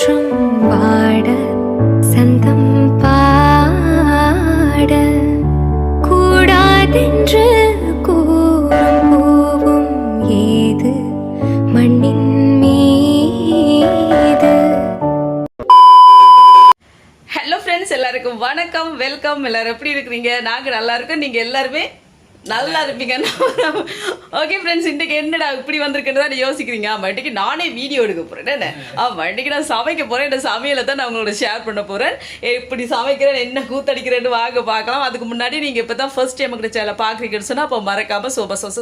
காற்றும் வாட சந்தம் பாட கூடாதென்று கூறும் பூவும் ஏது மண்ணின் மீது. ஹலோ ஃப்ரெண்ட்ஸ், எல்லாருக்கும் வணக்கம், வெல்கம். எல்லாரும் எப்படி இருக்கிறீங்க? நாங்கள் நல்லா இருக்கோம், நீங்கள் எல்லாருமே நல்லா இருப்பீங்க. ஓகே ஃப்ரெண்ட்ஸ், இன்றைக்கி என்னடா இப்படி வந்திருக்குன்னு தான் யோசிக்கிறீங்க. ஆமாம், இன்றைக்கி நானே வீடியோ எடுக்க போகிறேன். என்ன ஆமாம், இன்றைக்கி நான் சமைக்க போகிறேன். இந்த சமையலை தான் நான் உங்களோட ஷேர் பண்ண போகிறேன். எப்படி சமைக்கிறேன், என்ன கூத்தடிக்கிறேன்னு வாங்க பார்க்கலாம். அதுக்கு முன்னாடி நீங்கள் இப்போ தான் ஃபர்ஸ்ட் டைம் எங்கள் சேனலை பார்க்குறீங்கன்னு சொன்னால் அப்போ மறக்காமல்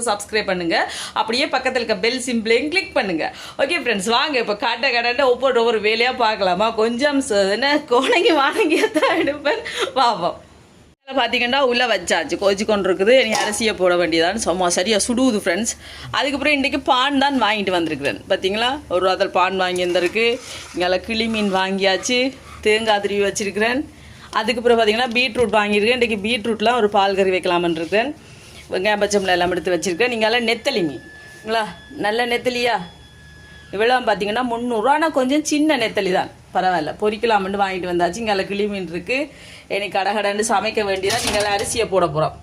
சப்ஸ்கிரைப் பண்ணுங்கள். அப்படியே பக்கத்தில் இருக்க பெல் சிம்பிளையும் கிளிக் பண்ணுங்கள். ஓகே ஃப்ரெண்ட்ஸ், வாங்க இப்போ கடை ஒவ்வொரு வேலையாக பார்க்கலாமா. கொஞ்சம் என்ன கோணங்கி வானங்கியத்தான் எடுப்பேன். பாப்போம். பார்த்தீங்கன்னா உள்ளே வச்சாச்சு, கொதிச்சு கொண்டு இருக்குது. நீ அரிசியை போட வேண்டியதான்னு சும்மா சரியாக சுடுவுது ஃப்ரெண்ட்ஸ். அதுக்கப்புறம் இன்றைக்கி பான் தான் வாங்கிட்டு வந்திருக்கிறேன். பார்த்தீங்களா, ஒரு வாரத்தில் பான் வாங்கி வந்திருக்கு. இங்கே கிளி மீன் வாங்கியாச்சு, தேங்காய் திருவி வச்சுருக்கிறேன். அதுக்கப்புறம் பார்த்தீங்கன்னா பீட்ரூட் வாங்கியிருக்கேன். இன்றைக்கி பீட்ரூட்லாம் ஒரு பால் கறி வைக்கலாமன்னு இருக்கேன். வெங்காயம் பச்சைமிளகாய் எல்லாம் எடுத்து வச்சுருக்கேன். நீங்களாம் நெத்தலி மீன்ங்களா, நல்ல நெத்தலியா இவ்வளோ பார்த்தீங்கன்னா 300. ஆனால் கொஞ்சம் சின்ன நெத்தலி தான், பரவாயில்ல, பொரிக்கலாம்னு வாங்கிட்டு வந்தாச்சு. இங்கே கிளி மீன் இருக்குது. எனக்கு கடகடன்னு சமைக்க வேண்டியதான். நீங்கள் அரிசியை போட போகிறோம்.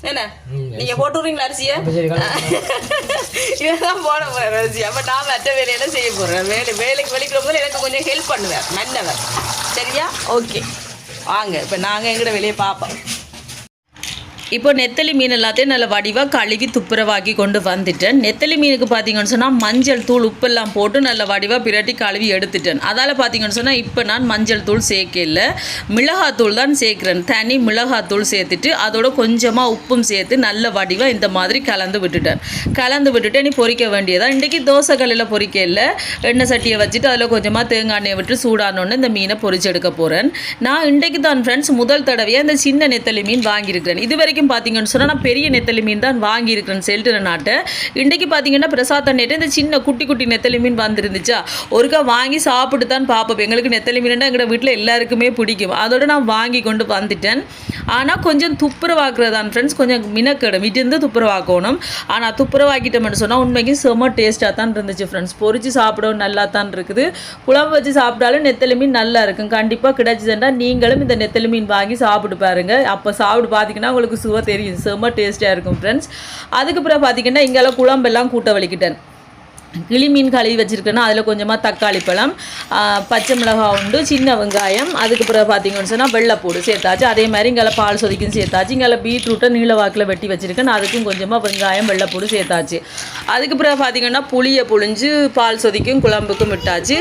என்ன நீங்கள் போட்டு விட்றீங்களா அரிசியை? இதுதான் போட போகிறேன் அரிசி. அப்போ நான் மற்ற வேலையெல்லாம் செய்ய போகிறேன். வேலைக்கு வெளிக்கிற போது எனக்கு கொஞ்சம் ஹெல்ப் பண்ணுவேன், மன்னவர். சரியா? ஓகே, வாங்க இப்போ நாங்கள் எங்கட வெளியே பார்ப்போம். இப்போ நெத்தலி மீன் எல்லாத்தையும் நல்ல வடிவாக கழுவி துப்புரவாக்கி கொண்டு வந்துட்டேன். நெத்தலி மீனுக்கு பார்த்தீங்கன்னு சொன்னால் மஞ்சள் தூள் உப்பெல்லாம் போட்டு நல்ல வடிவாக பிரட்டி கழுவி எடுத்துட்டேன். அதால் பார்த்தீங்கன்னு சொன்னால் இப்போ நான் மஞ்சள் தூள் சேர்க்கல, மிளகாத்தூள் தான் சேர்க்குறேன். தனி மிளகாத்தூள் சேர்த்துட்டு அதோட கொஞ்சமாக உப்பும் சேர்த்து நல்ல வடிவாக இந்த மாதிரி கலந்து விட்டுட்டு நீ பொரிக்க வேண்டியதான். இன்றைக்கி தோசை கல்லில் பொரிக்க இல்லை, எண்ணெய் சட்டியை வச்சுட்டு அதில் கொஞ்சமாக தேங்காய் எண்ணெயை விட்டு சூடானோன்னு இந்த மீனை பொரிச்செடுக்க போகிறேன். நான் இன்றைக்கு தான் ஃப்ரெண்ட்ஸ் முதல் தடவையாக இந்த சின்ன நெத்தலி மீன் வாங்கியிருக்கிறேன். இது வரைக்கும் பார்த்தீங்கன்னு சொன்னால் நான் பெரிய நெத்தலி மீன் தான் வாங்கியிருக்கிறேன் செல்ட்டுற நாட்டை. இன்றைக்கு பார்த்தீங்கன்னா பிரசாத் நேற்று இந்த சின்ன குட்டி நெத்தலி மீன் வந்துருந்துச்சா, ஒருக்கா வாங்கி சாப்பிட்டு தான் பார்ப்போம். எங்களுக்கு நெத்தலி மீன் எங்களோட வீட்டில் எல்லாருக்குமே பிடிக்கும். அதோட நான் வாங்கி கொண்டு வந்துட்டேன். ஆனால் கொஞ்சம் துப்புரவாக்குறதான் ஃப்ரெண்ட்ஸ், கொஞ்சம் மினக்கடும் இருந்து துப்புரவாக்கணும். ஆனால் துப்புரவாக்கிட்டோம்னு சொன்னால் உண்மைக்கும் செம்ம டேஸ்ட்டாக தான் இருந்துச்சு ஃப்ரெண்ட்ஸ். பொரிச்சு சாப்பிடவும் நல்லா தான் இருக்குது. குழம்பு வச்சு சாப்பிட்டாலும் நெத்தலி மீன் நல்லா இருக்கும். கண்டிப்பாக கிடைச்சிதுன்னா நீங்களும் இந்த நெத்தலி மீன் வாங்கி சாப்பிட்டு பாருங்கள். அப்போ சாப்பிட்டு பார்த்தீங்கன்னா உங்களுக்கு சுவை தெரியும், செம்ம டேஸ்ட்டாக இருக்கும் ஃப்ரெண்ட்ஸ். அதுக்கப்புறம் பார்த்தீங்கன்னா இங்கெல்லாம் குழம்பெல்லாம் கூட்ட வலிக்கிட்டேன். கிளி மீன் கழுவி வச்சுருக்கேன்னா அதில் கொஞ்சமாக தக்காளி பழம், பச்சை மிளகாய் உண்டு, சின்ன வெங்காயம், அதுக்கப்புறம் பார்த்தீங்கன்னு சொன்னால் வெள்ளைப்பூடு சேர்த்தாச்சு. அதே மாதிரி இங்கே பால் சொதிக்கும் சேர்த்தாச்சு. இங்கே பீட்ரூட்டை நீள வாக்கில் வெட்டி வச்சுருக்கேன், அதுக்கும் கொஞ்சமாக வெங்காயம் வெள்ளைப்பூடு சேர்த்தாச்சு. அதுக்கப்புறம் பார்த்தீங்கன்னா புளியை புழிஞ்சு பால் சொதிக்கும் குழம்புக்கும் விட்டாச்சு.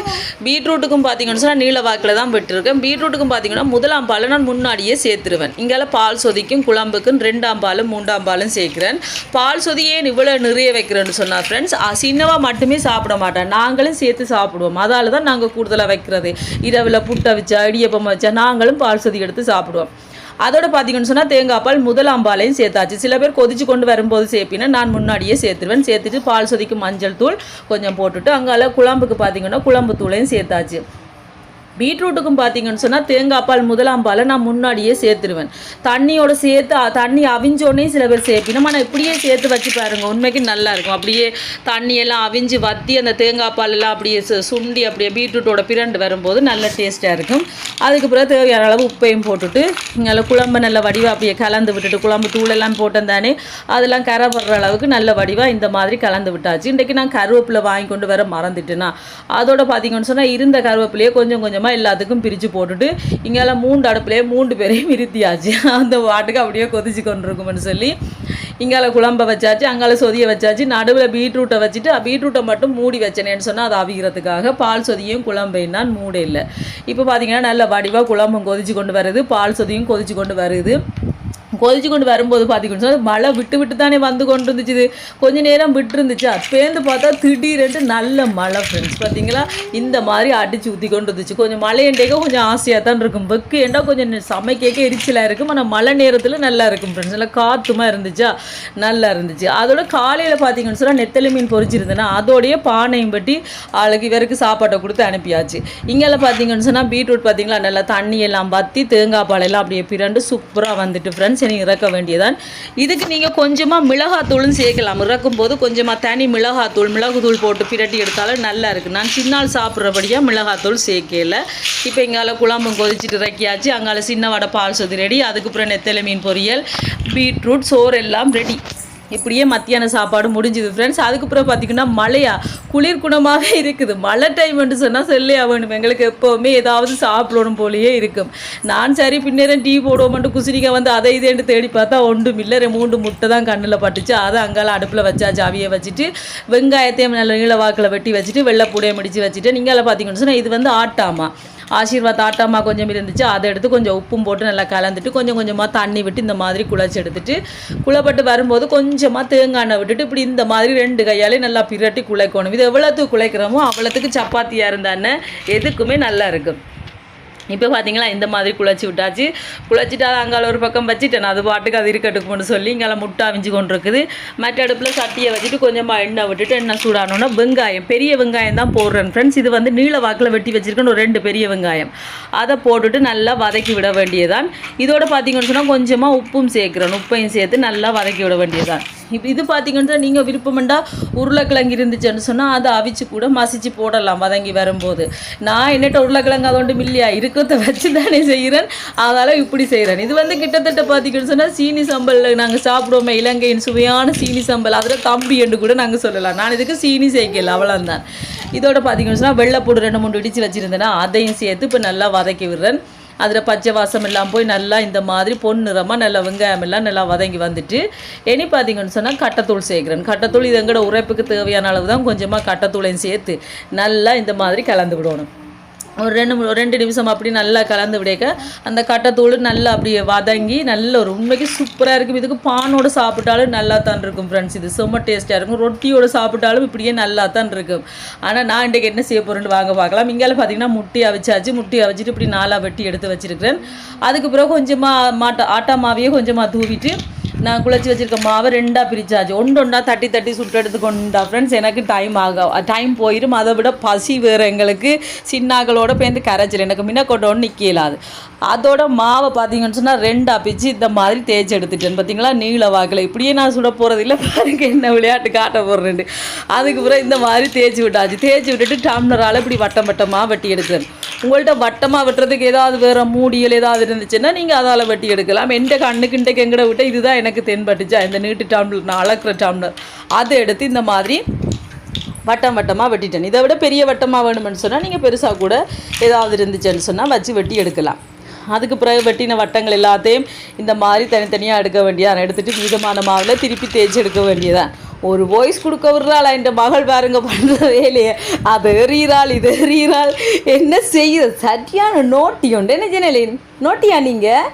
பீட்ரூட்டுக்கும் பார்த்தீங்கன்னு சொன்னால் நீள வாக்கில் தான் விட்டுருக்கேன். பீட்ரூட்டுக்கும் பார்த்தீங்கன்னா முதலாம் பால் நான் முன்னாடியே சேர்த்துருவேன். இங்கே பால் சொதிக்கும் குழம்புக்கும் 2ஆம் பாலும் 3ஆம் பாலும் சேர்க்குறேன். பால் சொதியே இவ்வளோ நிறைய வைக்கிறேன்னு சொன்னால் ஃப்ரெண்ட்ஸ், சின்னவாக மட்டுமே சாப்பிட மாட்டேன், நாங்களும் சேர்த்து சாப்பிடுவோம். அதால் தான் நாங்கள் கூடுதலாக வைக்கிறது. இரவில் புட்டை வச்சா இடியப்பம் வச்சா நாங்களும் பால் சொதி எடுத்து சாப்பிடுவோம். அதோட பார்த்தீங்கன்னு சொன்னால் தேங்காய் பால் முதலாம் பாலையும் சேர்த்தாச்சு. சில பேர் கொதிச்சு கொண்டு வரும்போது சேர்ப்பினா நான் முன்னாடியே சேர்த்துருவேன். சேர்த்துட்டு பால் சொதிக்கு மஞ்சள் தூள் கொஞ்சம் போட்டுட்டு அங்கால குழம்புக்கு பார்த்தீங்கன்னா குழம்பு தூளையும் சேர்த்தாச்சு. பீட்ரூட்டுக்கும் பார்த்தீங்கன்னு சொன்னால் தேங்காய் பால் முதலாம் பாலை நான் முன்னாடியே சேர்த்துருவேன். தண்ணியோட சேர்த்து தண்ணி அவிஞ்சோடனே சில பேர் சேர்ப்பினோம். ஆனால் இப்படியே சேர்த்து வச்சு பாருங்க, உண்மைக்கு நல்லா இருக்கும். அப்படியே தண்ணியெல்லாம் அவிஞ்சு வற்றி அந்த தேங்காய் பால் எல்லாம் அப்படியே சுண்டி அப்படியே பீட்ரூட்டோட பிரண்டு வரும்போது நல்ல டேஸ்ட்டாக இருக்கும். அதுக்கப்புறம் தேவையான அளவு உப்பையும் போட்டுட்டு இங்கே குழம்பு நல்ல வடிவாக அப்படியே கலந்து விட்டுட்டு, குழம்பு தூளெல்லாம் போட்டேன் தானே, அதெல்லாம் கரை வர்ற அளவுக்கு நல்ல வடிவாக இந்த மாதிரி கலந்து விட்டாச்சு. இன்றைக்கி நான் கருவேப்பிலை வாங்கி கொண்டு வர மறந்துட்டேன்னா, அதோட பார்த்தீங்கன்னு சொன்னால் இருந்த கருவேப்பிலையே கொஞ்சம் கொஞ்சமாக எல்லாத்துக்கும் பிரித்து போட்டுட்டு இங்கே 3 அடுப்புலேயே 3 பேரையும் இருத்தியாச்சு. அந்த வாட்டுக்கு அப்படியே கொதிச்சு கொண்டிருக்கும்னு சொல்லி இங்கால குழம்பை வச்சாச்சு, அங்கால சொதியை வச்சாச்சு. நடுவில் பீட்ரூட்டை வச்சுட்டு பீட்ரூட்டை மட்டும் மூடி வச்சேனேன்னு சொன்னால் அது அவிக்கிறதுக்காக. பால் சொதியும் குழம்பையும் நான் மூட இல்லை. இப்போ பார்த்தீங்கன்னா நல்ல வடிவாக குழம்பும் கொதிச்சு கொண்டு வருது, பால் சொதியும் கொதிச்சு கொண்டு வருது. கொதிச்சு கொண்டு வரும்போது பார்த்தீங்கன்னு சொன்னால் மழை விட்டு தானே வந்து கொண்டு இருந்துச்சு. கொஞ்சம் நேரம் விட்டு இருந்துச்சு, அப்பேந்து பார்த்தா திடீரென்று நல்ல மழை ஃப்ரெண்ட்ஸ். பார்த்தீங்களா, இந்த மாதிரி அடித்து ஊற்றி கொண்டு இருந்துச்சு. கொஞ்சம் மழையண்டேக்க கொஞ்சம் ஆசையாக தான் இருக்கும். வெக்கு ஏண்டா கொஞ்சம் சமைக்க எரிச்சலாக இருக்கும். ஆனால் மழை நேரத்தில் நல்லா இருக்கும் ஃப்ரெண்ட்ஸ். நல்லா காற்றுமா இருந்துச்சா, நல்லா இருந்துச்சு. அதோட காலையில் பார்த்தீங்கன்னு சொன்னால் நெத்தலி மீன் பொரிச்சிருந்தேன்னா அதோடைய பானையும் பட்டி ஆளுக்கு இவருக்கு சாப்பாட்டை கொடுத்து அனுப்பியாச்சு. இங்கெல்லாம் பார்த்தீங்கன்னு சொன்னால் பீட்ரூட் பார்த்தீங்களா நல்லா தண்ணியெல்லாம் வற்றி தேங்காய் பாலெல்லாம் அப்படியே பிரண்டு சூப்பராக வந்துட்டு ஃப்ரெண்ட்ஸ். ஃப்ரெண்ட்ஸ். எனக்கு இறக்க வேண்டியதான். இதுக்கு நீங்கள் கொஞ்சமாக மிளகாத்தூளும் சேர்க்கலாம். இறக்கும் போது கொஞ்சமாக தனி மிளகுத்தூள் போட்டு பிரட்டி எடுத்தாலும் நல்லா இருக்குது. நான் சின்னால் சாப்பிட்றபடியாக மிளகாத்தூள் சேர்க்கல. இப்போ எங்கால குழம்பும் கொதிச்சுட்டு இறக்கியாச்சு. அங்கால சின்ன வடை பால் சொதி ரெடி. அதுக்கப்புறம் நெத்தலை மீன் பொரியல், பீட்ரூட், சோறு எல்லாம் ரெடி. இப்படியே மத்தியான சாப்பாடு முடிஞ்சுது ஃப்ரெண்ட்ஸ். அதுக்கப்புறம் பார்த்திங்கன்னா மழையா குளிர் குணமாகவே இருக்குது. மழை டைம்னு சொன்னால் சொல்லியா வேணும். எங்களுக்கு எப்போவுமே ஏதாவது சாப்பிடணும் போலேயே இருக்கும். நான் சரி பின்னேரம் டீ போடுவோம்ட்டு குசினிக்காய் வந்து அதை இதேன்னு தேடி பார்த்தா ஒன்றும் இல்லை. 3 முட்டை தான் கண்ணில் பட்டுச்சு. அதை அங்கால அடுப்பில் வச்சாச்சு. அவியை வச்சுட்டு வெங்காயத்தையும் நல்ல நீளவாக்கில் வெட்டி வச்சுட்டு வெள்ளைப்பூடையை முடிச்சு வச்சுட்டு நீங்கள பார்த்தீங்கன்னு சொன்னால் இது வந்து ஆட்டாமா ஆசீர்வாத் ஆட்டாமா கொஞ்சம் இருந்துச்சு. அதை எடுத்து கொஞ்சம் உப்பும் போட்டு நல்லா கலந்துட்டு கொஞ்சமாக தண்ணி விட்டு இந்த மாதிரி குழச்சி எடுத்துட்டு குழப்பட்டு வரும்போது கொஞ்சமாக தேங்காய் எண்ணெய் விட்டுட்டு இப்படி இந்த மாதிரி 2 கையாலே நல்லா பிரட்டி குழைக்கணும். இது எவ்வளோத்துக்கு குழைக்கிறோமோ அவ்வளோத்துக்கு சப்பாத்தியாக இருந்தானே எதுக்குமே நல்லா இருக்கும். இப்போ பார்த்தீங்களா இந்த மாதிரி குழச்சி விட்டாச்சு. குழச்சிட்டு அதை அங்கால ஒரு பக்கம் வச்சுட்டேன். அது பாட்டுக்கு அது இருக்கட்டுக்குன்னு சொல்லி இங்கால முட்டை அவிஞ்சு கொண்டு இருக்குது. மற்ற அடுப்பில் சட்டியை வச்சுட்டு கொஞ்சமாக எண்ணெய் விட்டுட்டு எண்ணெய் சூடானோன்னா வெங்காயம், பெரிய வெங்காயம் தான் போடுறேன் ஃப்ரெண்ட்ஸ். இது வந்து நீள வாக்கில் வெட்டி வச்சுருக்கேன். ஒரு 2 பெரிய வெங்காயம் அதை போட்டுட்டு நல்லா வதக்கி விட வேண்டியதான். இதோட பார்த்தீங்கன்னு சொன்னால் கொஞ்சமாக உப்பும் சேர்க்குறேன். உப்பையும் சேர்த்து நல்லா வதக்கி விட வேண்டியதான். இப்போ இது பார்த்தீங்கன்னா நீங்கள் விருப்பமெண்டா உருளைக்கிழங்கு இருந்துச்சுன்னு சொன்னால் அதை அவிச்சு கூட மசிச்சு போடலாம் வதங்கி வரும்போது. நான் என்னட்ட உருளைக்கிழங்கு அது ஒன்றும் இல்லையா இருக்கிறத வச்சு தானே செய்கிறேன். அதனால் இப்படி செய்கிறேன். இது வந்து கிட்டத்தட்ட பார்த்தீங்கன்னு சொன்னால் சீனி சம்பலில் நாங்கள் சாப்பிடுவோமே இலங்கையின் சுவையான சீனி சம்பல், அதில் கம்பி என்று கூட நாங்கள் சொல்லலாம். நான் இதுக்கு சீனி சேர்க்கல அவ்வளோந்தான். இதோட பார்த்தீங்கன்னு சொன்னால் வெள்ளைப்பூடு 2-3 இடித்து வச்சுருந்தேன்னா அதையும் சேர்த்து இப்போ நல்லா வதக்கி விடுறேன். அதில் பச்சை வாசம் எல்லாம் போய் நல்லா இந்த மாதிரி பொன்னிறமாக நல்லா வெங்காயம் எல்லாம் நல்லா வதங்கி வந்துட்டு இனி பார்த்தீங்கன்னு சொன்னால் கட்டத்தூள் சேர்க்குறேன். கட்டத்தூள் இது எங்களோட உரைப்புக்கு தேவையான அளவு தான். கொஞ்சமாக கட்டத்தூளையும் சேர்த்து நல்லா இந்த மாதிரி கலந்து விடணும். ஒரு 2 நிமிஷம் அப்படி நல்லா கலந்து விடைக்க அந்த கட்டத்தூள் நல்லா அப்படியே வதங்கி நல்ல ஒரு உண்மைக்கு சூப்பராக இருக்கும். இதுக்கு பானோடு சாப்பிட்டாலும் நல்லா தான் இருக்கும் ஃப்ரெண்ட்ஸ். இது செம்ம டேஸ்ட்டாக இருக்கும். ரொட்டியோடு சாப்பிட்டாலும் இப்படியே நல்லா தான் இருக்கும். ஆனால் நான் இன்றைக்கு என்ன செய்ய போகிறேன்னு வாங்க பார்க்கலாம். இங்கால பார்த்தீங்கன்னா முட்டி அவிச்சாச்சு. முட்டி அவிச்சிட்டு இப்படி 4 வெட்டி எடுத்து வச்சுருக்கிறேன். அதுக்கு பிறகு கொஞ்சமாக ஆட்டா மாவையே கொஞ்சமாக தூவிட்டு நான் குழச்சி வச்சுருக்க மாவை 2ஆக பிரிச்சாச்சு. ஒன்றா தட்டி சுட்டு எடுத்துக்கொண்டா ஃப்ரெண்ட்ஸ். எனக்கு டைம் போயிடும். அதை விட பசி வேறு எங்களுக்கு. சின்னாக்களோட பேருந்து கரைச்சல் எனக்கு முன்ன கொண்டோன்னு நிற்கலாது. அதோட மாவை பார்த்தீங்கன்னு சொன்னால் 2ஆக பிரித்து இந்த மாதிரி தேய்ச்சி எடுத்துட்டேன். பார்த்தீங்களா நீள வாக்கில். இப்படியே நான் சுட போகிறது இல்லை. பாருங்க என்ன விளையாட்டு காட்ட போடுறேன். அதுக்கு பிறகு இந்த மாதிரி தேய்ச்சி விட்டாச்சு. தேய்ச்சி விட்டுட்டு டம்ளரால் இப்படி வட்டமாக வெட்டி எடுக்கிறேன். உங்கள்கிட்ட வட்டமாக வெட்டுறதுக்கு ஏதாவது வேறு மூடிகள் ஏதாவது இருந்துச்சுன்னா நீங்கள் அதால் வெட்டி எடுக்கலாம். எந்த கண்ணுக்கு இன்றைக்கு எங்கட விட்ட இதுதான் எனக்கு தென்பட்டுச்சா இந்த நீட்டு டம்ளர் நான் அளக்கிற டம்ளர் அதை எடுத்து இந்த மாதிரி வட்டமாக வெட்டிட்டேன். இதை விட பெரிய வட்டமாக வேணுமென்னு சொன்னால் நீங்கள் பெருசாக கூட ஏதாவது இருந்துச்சுன்னு சொன்னால் வச்சு வெட்டி எடுக்கலாம். அதுக்கு பிறகு வெட்டின வட்டங்கள் எல்லாத்தையும் இந்த மாதிரி தனித்தனியாக எடுக்க வேண்டியதான். எடுத்துகிட்டு மீதமான மாவில் திருப்பி தேய்ச்சி எடுக்க வேண்டியதான். ஒரு வாய்ஸ் கொடுக்க விடுறாள் என் மகள் பாருங்க பண்ணுற வேலையை. அது எறிகிறாள் இது எறிகிறாள் என்ன செய்யுது. சரியான நோட்டி உண்டு. என்ன ஜெனலின் நோட்டியா நீங்கள்?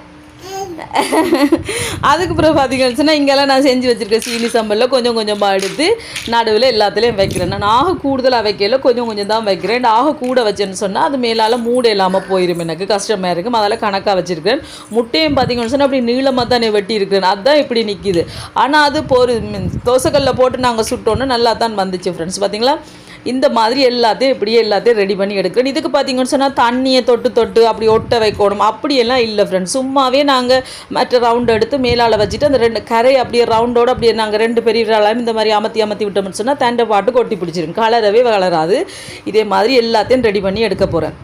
அதுக்கு பிறகு பார்த்தீங்கன்னு சொன்னால் இங்கெல்லாம் நான் செஞ்சு வச்சுருக்கேன் சீனி சம்பலில் கொஞ்சமாக எடுத்து நடுவில் எல்லாத்துலேயும் வைக்கிறேன். நான் ஆக கூடுதலாக வைக்கல, கொஞ்சம் தான் வைக்கிறேன். ஆக கூட வச்சேன்னு சொன்னால் அது மேலால் மூட இல்லாமல் போயிடும். எனக்கு கஷ்டமாக இருக்கும். அதெல்லாம் கணக்காக வச்சுருக்கேன். முட்டையும் பார்த்தீங்கன்னு சொன்னால் அப்படி நீளமாக தான் வெட்டி இருக்கிறேன். அதுதான் இப்படி நிற்கிது. ஆனால் அது தோசைக்கல்லில் போட்டு நாங்கள் சுட்டோன்னு நல்லா தான் வந்துச்சு ஃப்ரெண்ட்ஸ். பார்த்தீங்களா இந்த மாதிரி எல்லாத்தையும் ரெடி பண்ணி எடுக்கிறேன். இதுக்கு பார்த்தீங்கன்னு சொன்னால் தண்ணியை தொட்டு அப்படி ஒட்ட வைக்கணும் அப்படியெல்லாம் இல்லை ஃப்ரெண்ட்ஸ். சும்மாவே நாங்கள் மற்ற ரவுண்டு எடுத்து மேலால் வச்சுட்டு அந்த 2 கரை அப்படியே ரவுண்டோடு அப்படியே நாங்கள் 2 பெரிய விரலாலும் இந்த மாதிரி அமர்த்தி விட்டோம்னு சொன்னால் தண்டை பாட்டு கொட்டி பிடிச்சிரும். கலரவே வளராது. இதே மாதிரி எல்லாத்தையும் ரெடி பண்ணி எடுக்க போகிறேன்.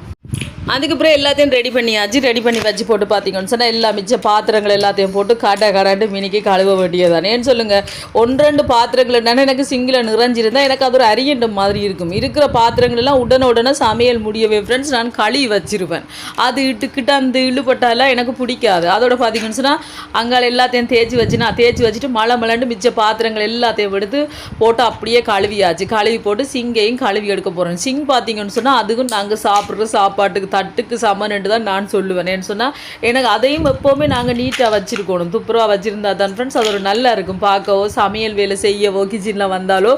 அதுக்கப்புறம் எல்லாத்தையும் ரெடி பண்ணியாச்சு. ரெடி பண்ணி வச்சு போட்டு பார்த்தீங்கன்னு சொன்னால் எல்லா மிச்ச பாத்திரங்கள் எல்லாத்தையும் போட்டு கடாண்டு மினிக்கு கழுவ வேண்டியதானே. ஏன்னு சொல்லுங்கள் 1-2 பாத்திரங்கள் என்னென்னா எனக்கு சிங்கில் நிறைஞ்சிருந்தால் எனக்கு அது ஒரு அரியண்ட மாதிரி இருக்கும். இருக்கிற பாத்திரங்கள் எல்லாம் உடனே சமையல் முடியவே ஃப்ரெண்ட்ஸ் நான் கழுவி வச்சிருவேன். அது இட்டுக்கிட்டு அந்த இழுபட்டாலாம் எனக்கு பிடிக்காது. அதோட பார்த்தீங்கன்னு சொன்னால் அங்கால எல்லாத்தையும் தேய்ச்சி வச்சுட்டு மழை மிச்ச பாத்திரங்கள் எல்லாத்தையும் எடுத்து போட்டு அப்படியே கழுவியாச்சு. கழுவி போட்டு சிங்கையும் கழுவி எடுக்க போகிறேன். சிங் பார்த்தீங்கன்னு சொன்னால் அதுக்கும் நாங்கள் சாப்பிட்ற சாப்பாட்டுக்கு தட்டுக்கு சமன்ட்டு தான் நான் சொல்லுவேன். ஏன்னு சொன்னால் எனக்கு அதையும் எப்போவுமே நாங்கள் நீட்டாக வச்சுருக்கணும். துப்புரவாக வச்சுருந்தா தான் ஃப்ரெண்ட்ஸ் அது ஒரு நல்லா இருக்கும். பார்க்கவோ சமையல் வேலை செய்யவோ கிச்சனில் வந்தாலோ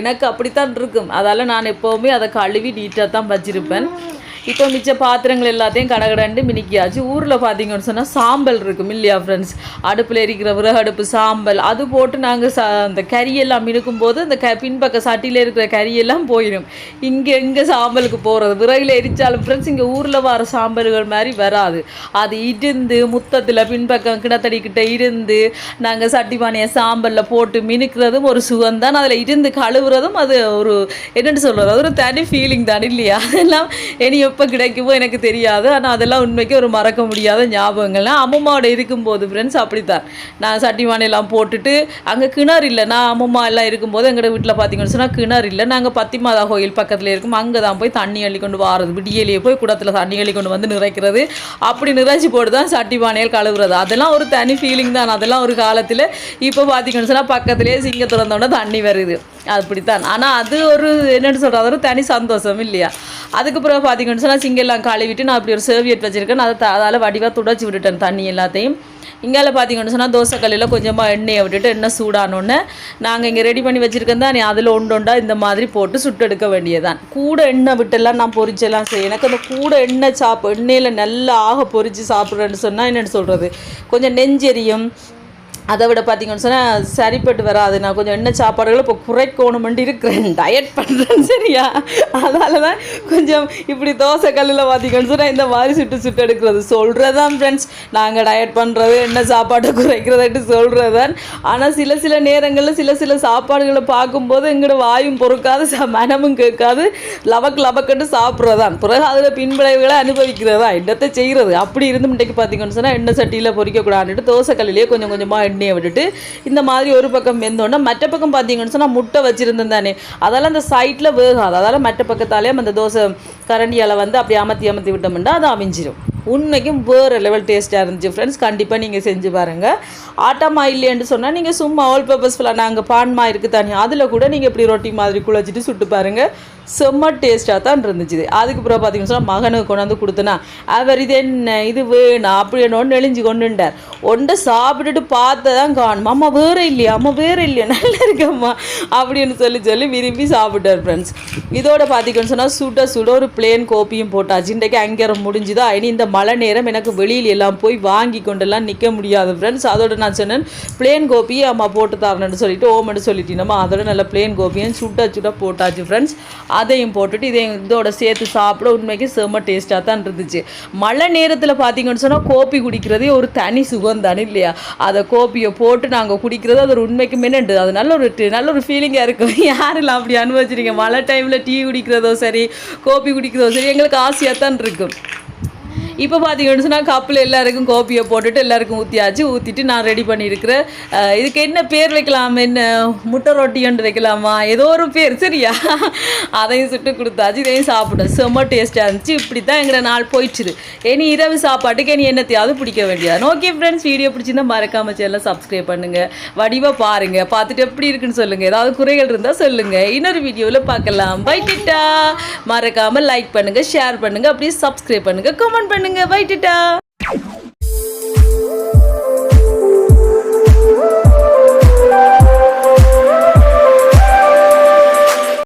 எனக்கு அப்படித்தான் இருக்கும். அதால் நான் எப்போவுமே அதை கழுவி நீட்டாக தான் வச்சுருப்பேன். இப்போ மிச்ச பாத்திரங்கள் எல்லாத்தையும் கடகடண்டு மினிக்கியாச்சு. ஊரில் பார்த்தீங்கன்னு சொன்னால் சாம்பல் இருக்கும் இல்லையா ஃப்ரெண்ட்ஸ், அடுப்பில் எரிக்கிற விறகு அடுப்பு சாம்பல் அது போட்டு நாங்கள் அந்த கறியெல்லாம் மினுக்கும் போது அந்த பின்பக்க சட்டியில் இருக்கிற கறியெல்லாம் போயிடும். எங்கே சாம்பலுக்கு போகிறது, விறகுல எரிச்சாலும் ஃப்ரெண்ட்ஸ் இங்கே ஊரில் வர சாம்பல்கள் மாதிரி வராது. அது இருந்து முத்தத்தில் பின்பக்கம் கிடத்தடிக்கிட்ட இருந்து நாங்கள் சட்டி பானையை சாம்பலில் போட்டு மினுக்கிறதும் ஒரு சுகம்தான். அதில் இருந்து கழுவுறதும் அது ஒரு என்னென்னு சொல்கிறது, அது ஒரு தனி ஃபீலிங் தான் இல்லையா. அதெல்லாம் இனி எப்போ கிடைக்குமோ எனக்கு தெரியாது. ஆனால் அதெல்லாம் உண்மைக்கு ஒரு மறக்க முடியாத ஞாபகங்கள்லாம். அம்மம்மாவோட இருக்கும்போது ஃப்ரெண்ட்ஸ் அப்படித்தான். நான் சட்டி பானையெல்லாம் போட்டுட்டு அங்கே கிணறு இல்லை. நான் அம்மம்மா எல்லாம் இருக்கும்போது எங்கள் வீட்டில் பார்த்தீங்கன்னு சொன்னால் கிணறு இல்லை. நாங்கள் பத்திமாதா கோயில் பக்கத்தில் இருக்கும், அங்கே தான் போய் தண்ணி அள்ளி கொண்டு வாரது. விடியலையே போய் குடத்தில் தண்ணி அள்ளி கொண்டு வந்து நிறைக்கிறது. அப்படி நிறைச்சி போட்டு தான் சட்டி பானையில் கழுவுறது. அதெல்லாம் ஒரு தனி ஃபீலிங் தான். அதெல்லாம் ஒரு காலத்தில். இப்போ பார்த்தீங்கன்னு சொன்னால் பக்கத்துலேயே சிங்க திறந்தோடனே தண்ணி வருது, அப்படித்தான். ஆனால் அது ஒரு என்னென்னு சொல்கிறது, ஒரு தனி சந்தோஷம் இல்லையா. அதுக்கப்புறம் பார்த்தீங்கன்னு சொன்னால் சிங்கெல்லாம் கழுவிட்டு நான் அப்படி ஒரு சர்வியட் வச்சுருக்கேன். அதால் வடிவாக துடைச்சி விட்டுட்டேன் தண்ணி எல்லாத்தையும். இங்கால பார்த்தீங்கன்னு சொன்னால் தோசைக்கல்லில் கொஞ்சமாக எண்ணெயை விட்டுட்டு எண்ணெய் சூடானோன்னு நாங்கள் இங்கே ரெடி பண்ணி வச்சுருக்கேன் தான். அதில் ஒண்டொண்டா இந்த மாதிரி போட்டு சுட்டு எடுக்க வேண்டியதான். கூட எண்ணெய் விட்டெல்லாம் நான் பொரிச்செல்லாம் செய்ய எனக்கு அந்த கூட எண்ணெய் எண்ணெயில் நல்லா பொரித்து சாப்பிட்றேன்னு சொன்னால் என்னென்னு சொல்கிறது, கொஞ்சம் நெஞ்செரியும். அதை விட பார்த்தீங்கன்னு சொன்னால் சரிப்பட்டு வராது. நான் கொஞ்சம் எண்ணெய் சாப்பாடுகளை இப்போ குறைக்கணுமெண்டு இருக்கிறேன், டயட் பண்ணுறேன் சரியா. அதனால தான் கொஞ்சம் இப்படி தோசை கல்லில் பார்த்தீங்கன்னு சொன்னால் இந்த மாதிரி சுட்டு எடுக்கிறது. சொல்கிறதான் ஃப்ரெண்ட்ஸ், நாங்கள் டயட் பண்ணுறது எண்ணெய் சாப்பாட்டை குறைக்கிறதுட்டு சொல்கிறதான். ஆனால் சில நேரங்களில் சில சாப்பாடுகளை பார்க்கும்போது எங்களோட வாயும் பொறுக்காது, மனமும் கேட்காது, லபக்குன்னு சாப்பிட்றதான். பிறகு அதில் பின்விளைவுகளை அனுபவிக்கிறதா, என்னத்தை செய்கிறது. அப்படி இருந்து இன்றைக்கு பார்த்தீங்கன்னு சொன்னால் எண்ணெய் சட்டியில் பொரிக்கக்கூடாதுட்டு தோசை கல்லிலேயே கொஞ்சமாக எண்ணெயை விட்டுட்டு இந்த மாதிரி ஒரு பக்கம் வெந்தோன்னா மற்ற பக்கம் பார்த்தீங்கன்னு சொன்னால் முட்டை வச்சுருந்தேன் தானே, அதெல்லாம் அந்த சைட்டில் வேகாது. அதால் மற்ற பக்கத்தாலே அந்த தோசை கரண்டியால் வந்து அப்படி அமர்த்தி விட்டோம்னா அது அவிஞ்சிடும். உண்மைக்கும் வேறு லெவல் டேஸ்ட்டாக இருந்துச்சு ஃப்ரெண்ட்ஸ். கண்டிப்பாக நீங்கள் செஞ்சு பாருங்கள். ஆட்டாமா இல்லைன்னு சொன்னால் நீங்கள் சும்மா ஆல் பர்பஸ்ஃபுல்லாக நாங்கள் பான்மா இருக்குது தானே, அதில் கூட நீங்கள் இப்படி ரொட்டி மாதிரி குழச்சிட்டு சுட்டு பாருங்கள், செம்ம டேஸ்ட்டாக தான் இருந்துச்சு. அதுக்கப்புறம் பார்த்தீங்கன்னு சொன்னால் மகனுக்கு கொண்டாந்து கொடுத்தனா அவர் இது என்ன இது வேணும் அப்படி என்னொன்று நெளிஞ்சு கொண்டுட்டார். ஒன்றை சாப்பிட்டுட்டு பார்த்ததான் காணும், அம்மா வேறு இல்லையா நல்லா இருக்கம்மா அப்படின்னு சொல்லி விரும்பி சாப்பிட்டார் ஃப்ரெண்ட்ஸ். இதோட பார்த்தீங்கன்னு சொன்னால் சுட ஒரு பிளேன் கோப்பியும் போட்டாச்சு. இன்றைக்கு அங்கே முடிஞ்சுதா. இனி இந்த மழை நேரம் எனக்கு வெளியில் எல்லாம் போய் வாங்கி கொண்டெல்லாம் நிற்க முடியாது ஃப்ரெண்ட்ஸ். அதோட நான் சொன்னேன் பிளேன் கோப்பியை அம்மா போட்டு தரணுன்னு சொல்லிட்டு ஓமென்னு சொல்லிட்டீங்கம்மா. அதோட நல்ல பிளேன் கோப்பியும் சுட போட்டாச்சு ஃப்ரெண்ட்ஸ். அதையும் போட்டுட்டு இதோட சேர்த்து சாப்பிட உண்மைக்கு செம்ம டேஸ்ட்டாக தான் இருந்துச்சு. மழை நேரத்தில் பார்த்தீங்கன்னு சொன்னால் கோப்பி குடிக்கிறதே ஒரு தனி சுகம் தானே இல்லையா. அதை கோப்பியை போட்டு நாங்கள் குடிக்கிறது அது ஒரு உண்மைக்கு மின்னண்டு, அது நல்ல ஒரு ஃபீலிங்காக இருக்கும். யாரெல்லாம் அப்படி அனுபவிச்சிருக்கீங்க? மழை டைமில் டீ குடிக்கிறதோ சரி கோப்பி குடிக்கிறதோ சரி எங்களுக்கு ஆசையாக தான் இருக்கும். இப்போ பார்த்தீங்கன்னு சொன்னால் கப்பில் எல்லாருக்கும் கோப்பியை போட்டுட்டு எல்லாருக்கும் ஊற்றிட்டு நான் ரெடி பண்ணியிருக்கிறேன். இதுக்கு என்ன பேர் வைக்கலாம், என்ன முட்டை ரொட்டின்னு வைக்கலாமா, ஏதோ ஒரு பேர் சரியா. அதையும் சுட்டு கொடுத்தாச்சு, இதையும் சாப்பிட்டேன். செம்ம டேஸ்ட்டாக இருந்துச்சு. இப்படி தான் எங்களை நாள் போயிடுச்சுது. இனி இரவு சாப்பாட்டுக்கு இனி என்னத்தையாவது பிடிக்க வேண்டியது. ஓகே ஃப்ரெண்ட்ஸ், வீடியோ பிடிச்சிருந்தா மறக்காம சேனலை சப்ஸ்கிரைப் பண்ணுங்கள், வடிவாக பாருங்கள், பார்த்துட்டு எப்படி இருக்குன்னு சொல்லுங்கள், ஏதாவது குறைகள் இருந்தால் சொல்லுங்கள். இன்னொரு வீடியோவில் பார்க்கலாம். பை டிட்டா. மறக்காமல் லைக் பண்ணுங்கள், ஷேர் பண்ணுங்கள், அப்படியே சப்ஸ்கிரைப் பண்ணுங்கள், கமெண்ட் பண்ணுங்கள். Bye, Tata.